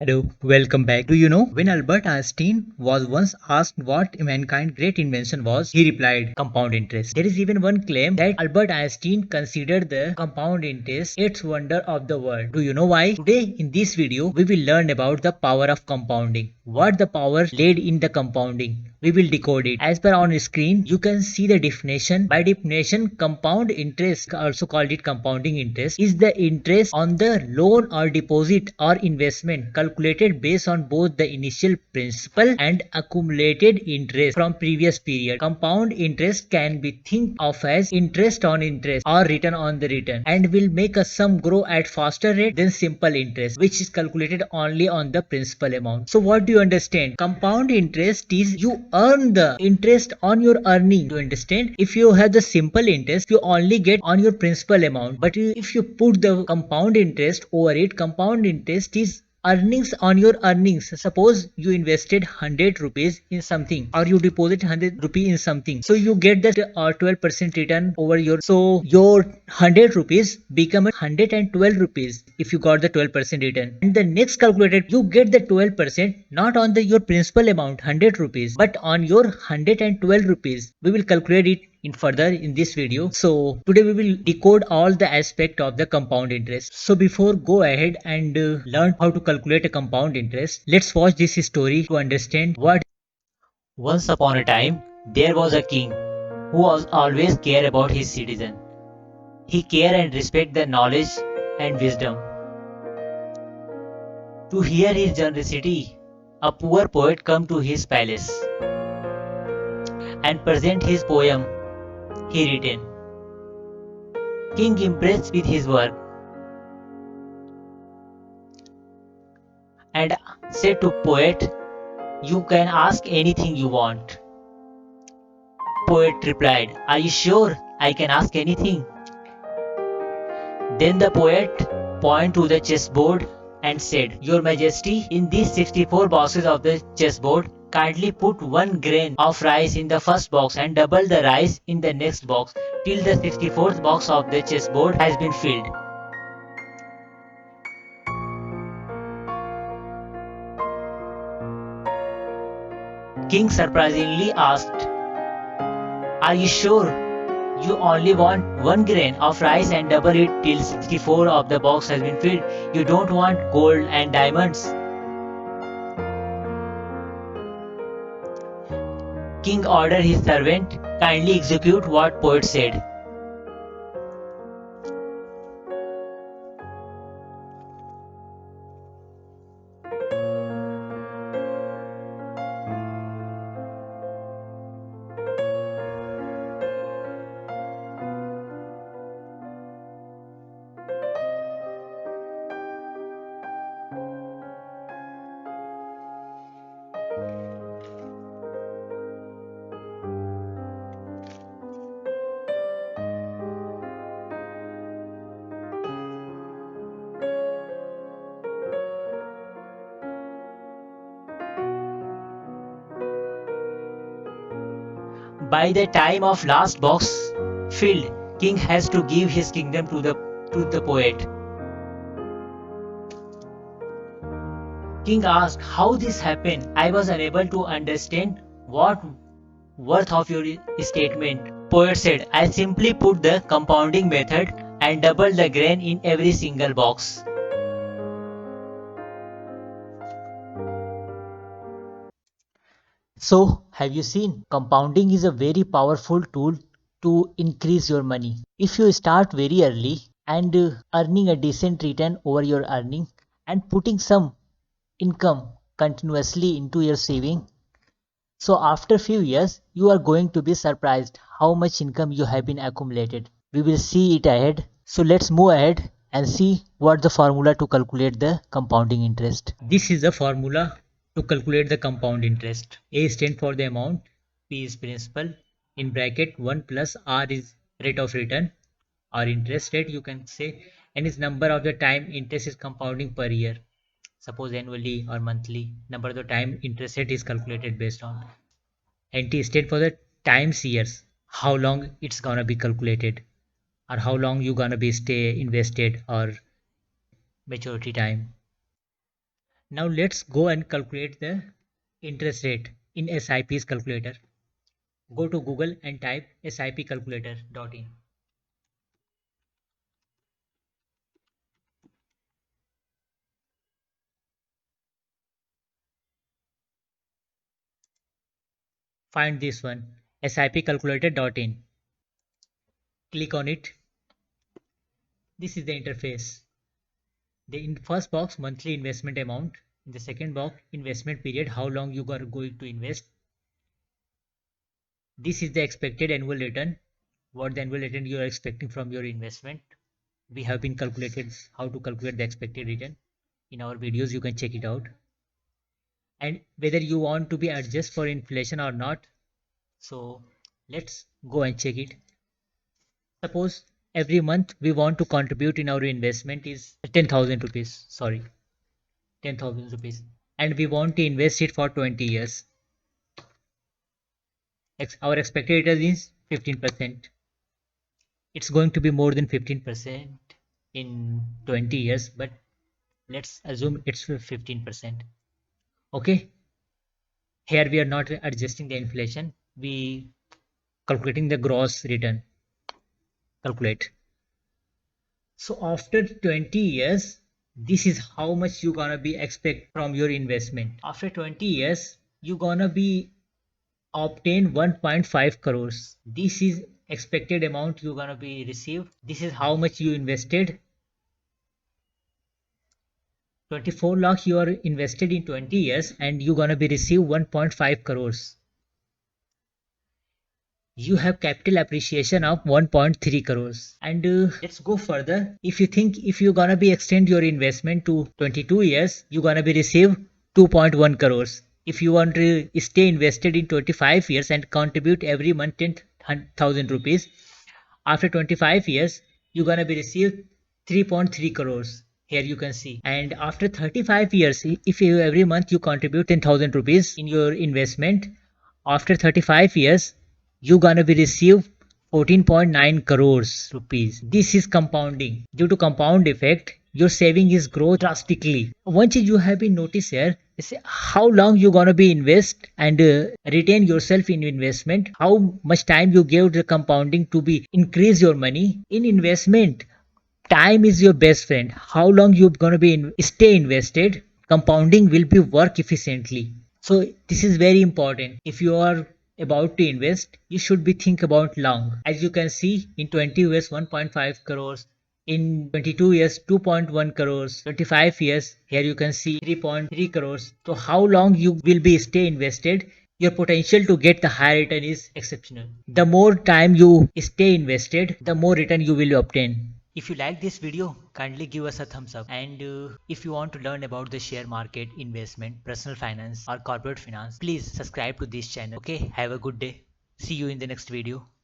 Hello, welcome back. Do you know when Albert Einstein was once asked what mankind's great invention was, he replied, compound interest. There is even one claim that Albert Einstein considered the compound interest its wonder of the world. Do you know why? Today in this video, we will learn about the power of compounding. What the power laid in the compounding. We will decode it. As per on screen, you can see the definition. By definition, compound interest, also called it compounding interest, is the interest on the loan or deposit or investment calculated based on both the initial principal and accumulated interest from previous period. Compound interest can be think of as interest on interest or return on the return and will make a sum grow at faster rate than simple interest, which is calculated only on the principal amount. So what do you understand? Compound interest is you earn the interest on your earning. Do you understand? If you have the simple interest, you only get on your principal amount. But if you put the compound interest over it, compound interest is earnings on your earnings. Suppose you invested 100 rupees in something or you deposit 100 rupee in something, so you get that 12% return over your 100 rupees become 112 rupees if you got the 12% return. And the next calculated, you get the 12% not on the your principal amount 100 rupees but on your 112 rupees. We will calculate it in further in this video. So today we will decode all the aspect of the compound interest. So before go ahead and learn how to calculate a compound interest, let's watch this story to understand what. Once upon a time, there was a king who was always care about his citizen. He care and respect their knowledge and wisdom. To hear his generosity, a poor poet come to his palace and present his poem he written. King impressed with his work and said to poet, "You can ask anything you want." Poet replied, "Are you sure I can ask anything?" Then the poet pointed to the chessboard and said, "Your Majesty, in these 64 boxes of the chessboard, kindly put 1 grain of rice in the first box and double the rice in the next box till the 64th box of the chessboard has been filled." King surprisingly asked, "Are you sure you only want 1 grain of rice and double it till 64 of the box has been filled? You don't want gold and diamonds?" King ordered his servant, "Kindly execute what poet said." By the time of last box filled, king has to give his kingdom to the poet. King asked how this happened. I was unable to understand what worth of your statement. Poet said, I simply put the compounding method and double the grain in every single box. So, have you seen? Compounding is a very powerful tool to increase your money. If you start very early and earning a decent return over your earning and putting some income continuously into your saving, so after few years you are going to be surprised how much income you have been accumulated. We will see it ahead. So let's move ahead and see what the formula to calculate the compounding interest. This is the formula to calculate the compound interest. A stands for the amount, P is principal, in bracket 1 plus R is rate of return or interest rate you can say, and is number of the time interest is compounding per year. Suppose annually or monthly, number of the time interest rate is calculated based on. And T stand for the times years, how long it's gonna be calculated or how long you gonna be stay invested or maturity time. Now let's go and calculate the interest rate in SIP's calculator. Go to Google and type sipcalculator.in. Find this one, sipcalculator.in. Click on it. This is the interface. In the first box, monthly investment amount. In the second box, investment period, how long you are going to invest. This is the expected annual return, what the annual return you are expecting from your investment. We have been calculated how to calculate the expected return in our videos, you can check it out. And whether you want to be adjust for inflation or not. So let's go and check it. Suppose every month we want to contribute in our investment is 10,000 rupees. Sorry, 10,000 rupees. And we want to invest it for 20 years. Our expected return is 15%. It's going to be more than 15% in 20 years, but let's assume it's 15%. Okay. Here we are not adjusting the inflation. We calculating the gross return. Calculate. So after 20 years, this is how much you gonna be expect from your investment. After 20 years, you gonna be obtain 1.5 crores. This is expected amount you gonna be received. This is how much you invested. 24 lakh you are invested in 20 years and you gonna be receive 1.5 crores. You have capital appreciation of 1.3 crores. And let's go further. If you think if you're gonna be extend your investment to 22 years, you're gonna be receive 2.1 crores. If you want to stay invested in 25 years and contribute every month 10,000 rupees, after 25 years, you're gonna be receive 3.3 crores. Here you can see. And after 35 years, if you every month you contribute 10,000 rupees in your investment, after 35 years, you gonna be receive 14.9 crores rupees. This is compounding. Due to compound effect, your saving is grow drastically. One thing you have been noticed here is how long you gonna be invest and retain yourself in investment. How much time you give the compounding to be increase your money in investment. Time is your best friend. How long you're gonna be stay invested, compounding will be work efficiently. So this is very important. If you are about to invest, you should be think about long. As you can see, in 20 years 1.5 crores, in 22 years 2.1 crores, 25 years here you can see 3.3 crores. So how long you will be stay invested, your potential to get the higher return is exceptional. The more time you stay invested, the more return you will obtain. If you like this video, kindly give us a thumbs up. And if you want to learn about the share market, investment, personal finance or corporate finance, please subscribe to this channel. Okay, have a good day. See you in the next video.